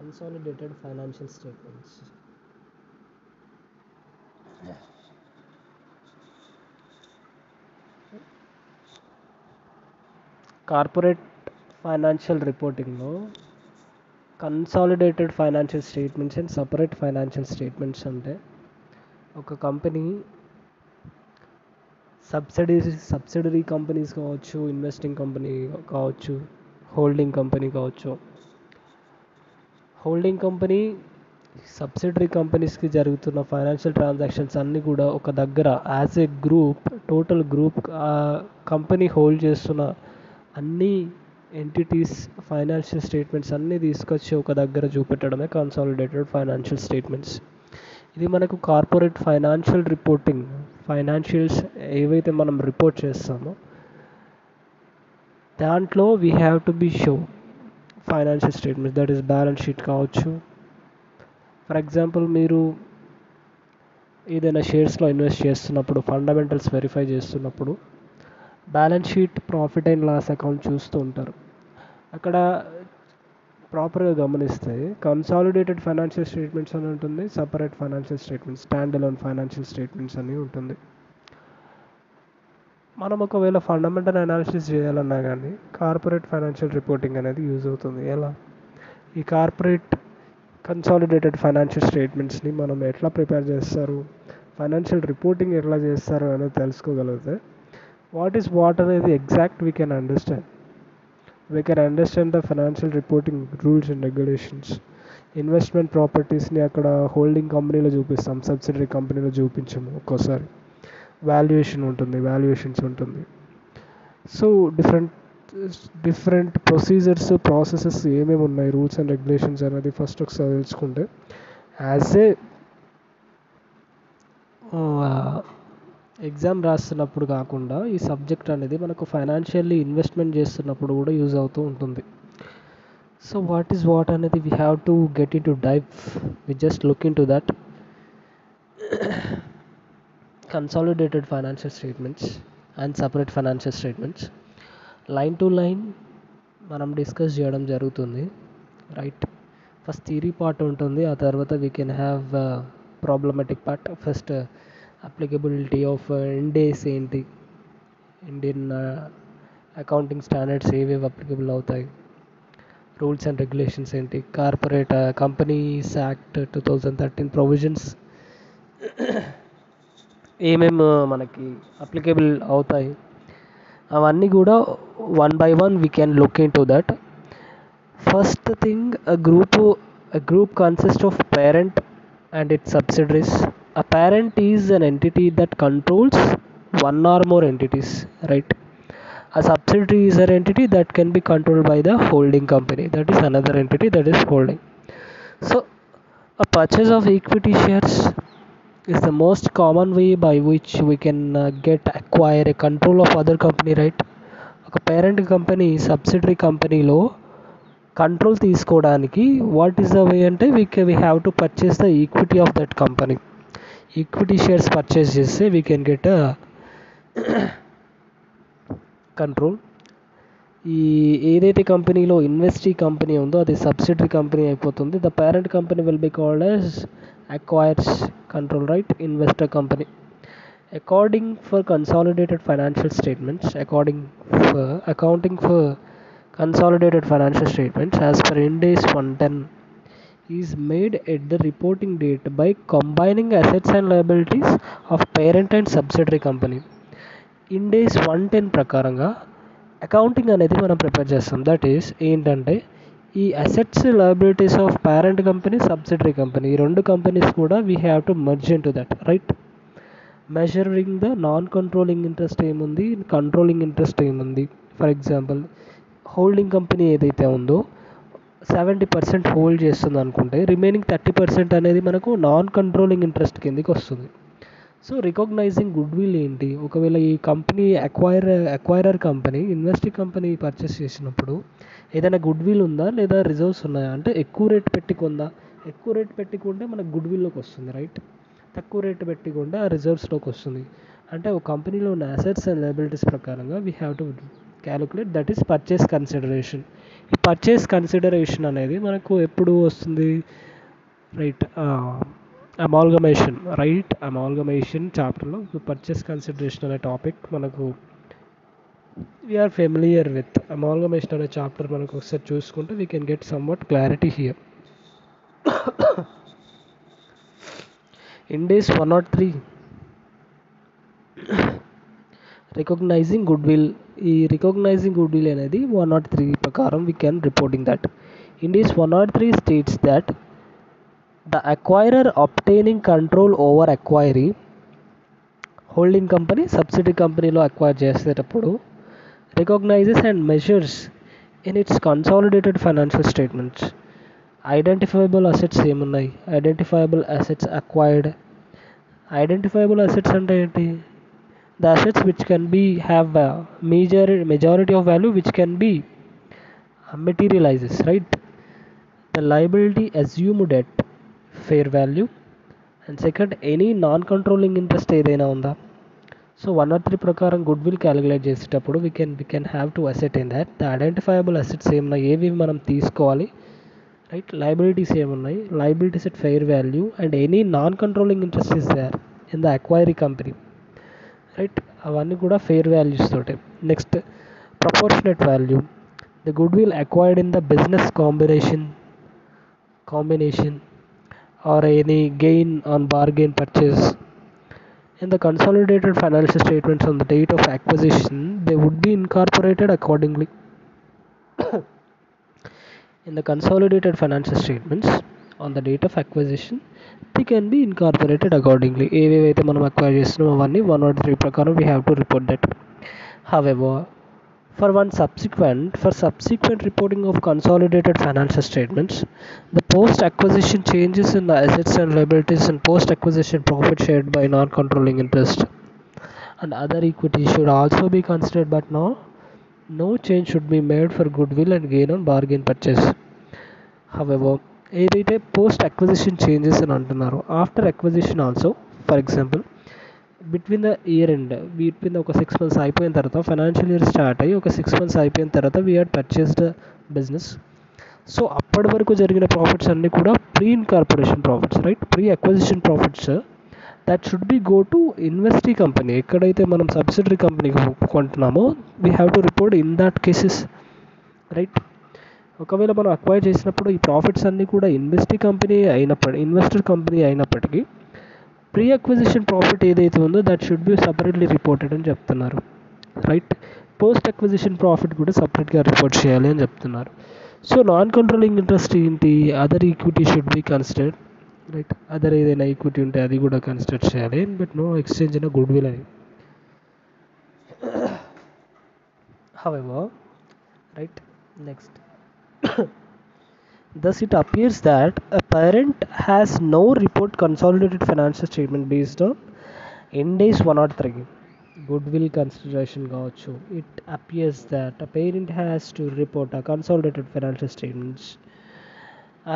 Consolidated financial statements. Corporate financial రిపోర్టింగ్లో consolidated financial statements and separate financial statements అంటే ఒక company subsidiary companies కావచ్చు, investing company కావచ్చు, holding company కావచ్చు. Holding company subsidiary కంపెనీస్కి జరుగుతున్న ఫైనాన్షియల్ ట్రాన్సాక్షన్స్ అన్నీ కూడా ఒక దగ్గర as a group, total group ఆ కంపెనీ హోల్డ్ చేస్తున్న అన్ని ఎంటిటీస్ ఫైనాన్షియల్ స్టేట్మెంట్స్ అన్నీ తీసుకొచ్చి ఒక దగ్గర చూపెట్టడమే కన్సాలిడేటెడ్ ఫైనాన్షియల్ స్టేట్మెంట్స్. ఇది మనకు కార్పొరేట్ ఫైనాన్షియల్ రిపోర్టింగ్, ఫైనాన్షియల్స్ ఏవైతే మనం రిపోర్ట్ చేస్తామో దాంట్లో we have to be show financial statements, that is balance sheet కావచ్చు. ఫర్ ఎగ్జాంపుల్, మీరు ఏదైనా షేర్స్లో ఇన్వెస్ట్ చేస్తున్నప్పుడు, ఫండమెంటల్స్ వెరిఫై చేస్తున్నప్పుడు balance sheet, profit and loss account చూస్తూ ఉంటారు. అక్కడ ప్రాపర్గా గమనిస్తే కన్సాలిడేటెడ్ ఫైనాన్షియల్ స్టేట్మెంట్స్ అని ఉంటుంది, separate financial statements, stand alone financial statements అని ఉంటుంది. మనం ఒకవేళ ఫండమెంటల్ అనాలిసిస్ చేయాలన్నా కానీ కార్పొరేట్ ఫైనాన్షియల్ రిపోర్టింగ్ అనేది యూజ్ అవుతుంది. ఎలా ఈ కార్పొరేట్ కన్సాలిడేటెడ్ ఫైనాన్షియల్ స్టేట్మెంట్స్ని మనం ఎట్లా ప్రిపేర్ చేస్తారు, ఫైనాన్షియల్ రిపోర్టింగ్ ఎట్లా చేస్తారు అనేది తెలుసుకోగలిగితే వాట్ ఈస్ వాట్ అనేది exact we can understand the financial reporting rules and regulations. Investment ప్రాపర్టీస్ని అక్కడ హోల్డింగ్ కంపెనీలో చూపిస్తాం, సబ్సిడరీ కంపెనీలో చూపించము. ఒక్కోసారి వాల్యుయేషన్స్ ఉంటుంది. సో డిఫరెంట్ ప్రొసీజర్స్, ప్రాసెసెస్ ఏమేమి ఉన్నాయి, రూల్స్ అండ్ రెగ్యులేషన్స్ అనేది ఫస్ట్ ఒకసారి తెలుసుకుంటే యాజ్ ఏ ఎగ్జామ్ రాస్తున్నప్పుడు కాకుండా ఈ సబ్జెక్ట్ అనేది మనకు ఫైనాన్షియల్లీ ఇన్వెస్ట్మెంట్ చేస్తున్నప్పుడు కూడా యూజ్ అవుతూ ఉంటుంది. సో వాట్ ఈస్ వాట్ అనేది we have to get in to dive, we just look in to that consolidated financial statements and separate financial statements line to line మనం discuss చేయడం జరుగుతుంది. Right, first theory part ఉంటుంది, ఆ తర్వాత we can have problematic part. First applicability of Ind AS ఏంటి, Indian accounting standards ఏవేవి applicable అవుతాయి, rules and regulations ఏంటి, కార్పొరేట్ కంపెనీస్ యాక్ట్ 2013 ప్రొవిజన్స్ ఏమేమి మనకి అప్లికబుల్ అవుతాయి, అవన్నీ కూడా one by one we can look in to that. First thing, a group consists of parent and its subsidiaries. A parent is an entity that controls one or more entities, right? A subsidiary is an entity that can be controlled by the holding company, that is another entity that is holding. So a purchase of equity shares is the most common way by which we can acquire a control of other company, right? ఒక parent company subsidiary కంపెనీలో control తీసుకోవడానికి what is the way అంటే we have to purchase the equity of that company. Equity shares purchase చేస్తే we can get control. ఈ ఏదైతే కంపెనీలో ఇన్వెస్టీ company ఉందో అది సబ్సిడరీ కంపెనీ అయిపోతుంది. The parent company will be called as acquires control, right? Investor company. According for consolidated financial statements, accounting for consolidated financial statements as per Ind AS 110 is made at the reporting date by combining assets and liabilities of parent and subsidiary company. Ind AS 110 ప్రకారంగా accounting అనేది మనం prepare చేస్తాం. That is ఏంటంటే ఈ assets, liabilities of parent company, subsidiary company, ఈ రెండు companies కూడా we have to merge in to that, right? Measuring the non controlling interest ఏముంది, కంట్రోలింగ్ ఇంట్రెస్ట్ ఏముంది. ఫర్ ఎగ్జాంపుల్, హోల్డింగ్ కంపెనీ ఏదైతే ఉందో 70% హోల్డ్ చేస్తుంది అనుకుంటే రిమైనింగ్ 30% అనేది మనకు నాన్ కంట్రోలింగ్ ఇంట్రెస్ట్ కిందకి వస్తుంది. సో రికగ్నైజింగ్ గుడ్ విల్ ఏంటి, ఒకవేళ ఈ company acquirer company investing company purchase చేసినప్పుడు ఏదైనా గుడ్ విల్ ఉందా లేదా రిజర్వ్స్ ఉన్నాయా, అంటే ఎక్కువ రేట్ పెట్టుకుందా, ఎక్కువ రేట్ పెట్టుకుంటే మనకు గుడ్ విల్లోకి వస్తుంది, రైట్? తక్కువ రేట్ పెట్టుకుంటే ఆ రిజర్వ్స్లోకి వస్తుంది. అంటే ఒక కంపెనీలో ఉన్న అసెట్స్ అండ్ లయబిలిటీస్ ప్రకారంగా we have to calculate, that is purchase consideration. ఈ పర్చేస్ కన్సిడరేషన్ అనేది మనకు ఎప్పుడు వస్తుంది, రైట్, అమాల్గమేషన్ చాప్టర్లో పర్చేస్ కన్సిడరేషన్ అనే టాపిక్ మనకు వీఆర్ ఫెమిలియర్ విత్. అమాల్గమేషన్ అనే చాప్టర్ మనకు ఒకసారి చూసుకుంటే we can get somewhat clarity here. Ind AS 103 recognizing goodwill. ఈ రికగ్నైజింగ్ గుడ్ విల్ అనేది 103 ప్రకారం we can reporting that Ind AS 103 states that the acquirer అబ్టైనింగ్ control over acquiree, holding company subsidiary కంపెనీలో acquire చేసేటప్పుడు recognises and measures in its consolidated financial statements identifiable assets ఏమున్నాయి, identifiable assets acquired. Identifiable assets అంటే ఏంటి? The assets which can be have a majority of value which can be materializes, right? The liability assumed at fair value, and second any non-controlling interest ఏదైనా ఉందా. So 103 ప్రకారం good will calculate చేసేటప్పుడు we can have to ascertain that the identifiable assets ఏమున్నాయి, ఏవి మనం తీసుకోవాలి, right. Liabilities ఏమున్నాయి, liabilities at fair value, and any non-controlling interest is there in the acquiring company, రైట్. అవన్నీ కూడా ఫెయిర్ వాల్యూస్ తోటి. Next proportionate value, the goodwill acquired in the business combination or any gain on bargain purchase in the consolidated financial statements on the date of acquisition they would be incorporated accordingly. In the consolidated financial statements on the date of acquisition the can be incorporated accordingly. ఏవేవైతే మనం acquire చేస్తున్నామో అవన్నీ 103 ప్రకారం we have to report that. However for subsequent reporting of consolidated financial statements, the post acquisition changes in the assets and liabilities and post acquisition profit shared by non-controlling interest and other equity should also be considered, but no change should be made for goodwill and gain on bargain purchase. However, ఏదైతే post acquisition changes అని అంటున్నారో, after acquisition also, for example between the year end, between ఒక 6 months అయిపోయిన తర్వాత, financial year start అయ్యి ఒక 6 months అయిపోయిన తర్వాత we had purchased business. So అప్పటి వరకు జరిగిన ప్రాఫిట్స్ అన్నీ కూడా pre incorporation profits, right, pre acquisition profits that should be go to investee company. ఎక్కడైతే మనం సబ్సిడరీ కంపెనీకి కొంటున్నామో we have to report in that cases, right. ఒకవేళ మనం అక్వైర్ చేసినప్పుడు ఈ ప్రాఫిట్స్ అన్నీ కూడా ఇన్వెస్టర్ కంపెనీ అయినప్పటికీ ప్రీ అక్విజిషన్ ప్రాఫిట్ ఏదైతే ఉందో that should be separately reported అని చెప్తున్నారు, రైట్. పోస్ట్ అక్విజిషన్ ప్రాఫిట్ కూడా సపరేట్గా రిపోర్ట్ చేయాలి అని చెప్తున్నారు. సో నాన్ కంట్రోలింగ్ ఇంట్రెస్ట్ ఏంటి, other equity should be considered, right. Other ఏదైనా ఈక్విటీ ఉంటే అది కూడా కన్సిడర్ చేయాలి, but no exchange in goodwill అని. However, right, next thus it appears that a parent has no report consolidated financial statement based on Ind AS 103 goodwill consideration కావచ్చు. It appears that a parent has to report a consolidated financial statements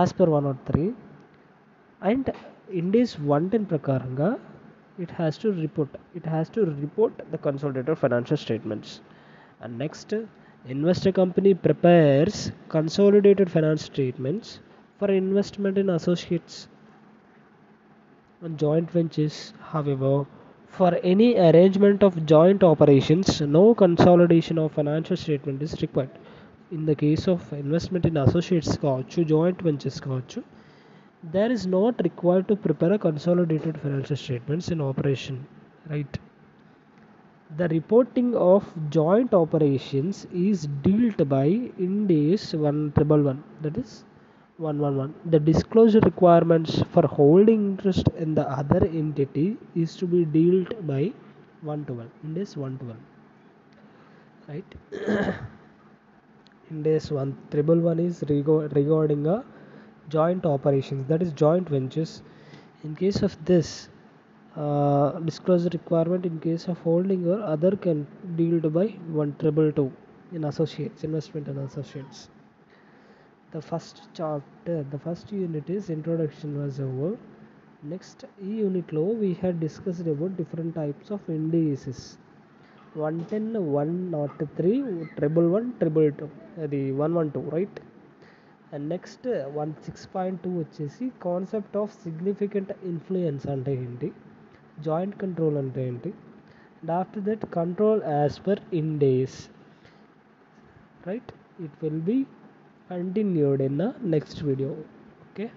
as per 103 and Ind AS 110 ప్రకారంగా it has to report the consolidated financial statements. And next, investor company prepares consolidated financial statements for investment in associates and joint ventures. However, for any arrangement of joint operations, no consolidation of financial statement is required. In the case of investment in associates కావచ్చు, joint ventures కావచ్చు, there is not required to prepare a consolidated financial statements in operation, right. The reporting of joint operations is dealt by Ind AS 111, that is 111. The disclosure requirements for holding interest in the other entity is to be dealt by 112, Ind AS 112, right. Ind AS 111 is regarding a joint operations, that is joint ventures. In case of this, disclosure requirement in case of holding or other can dealt by 1222 in associates, investment and associates. The first unit is introduction was over. Next unit lo we had discussed about different types of Ind AS's, 110 103 111 222 అది 112 right. And next 16.2 వచ్చేసి concept of significant influence అంటే ఏంటి, joint control అంటే ఏంటి, and after that control as per in days. Right, it will be continued in the next video. Okay.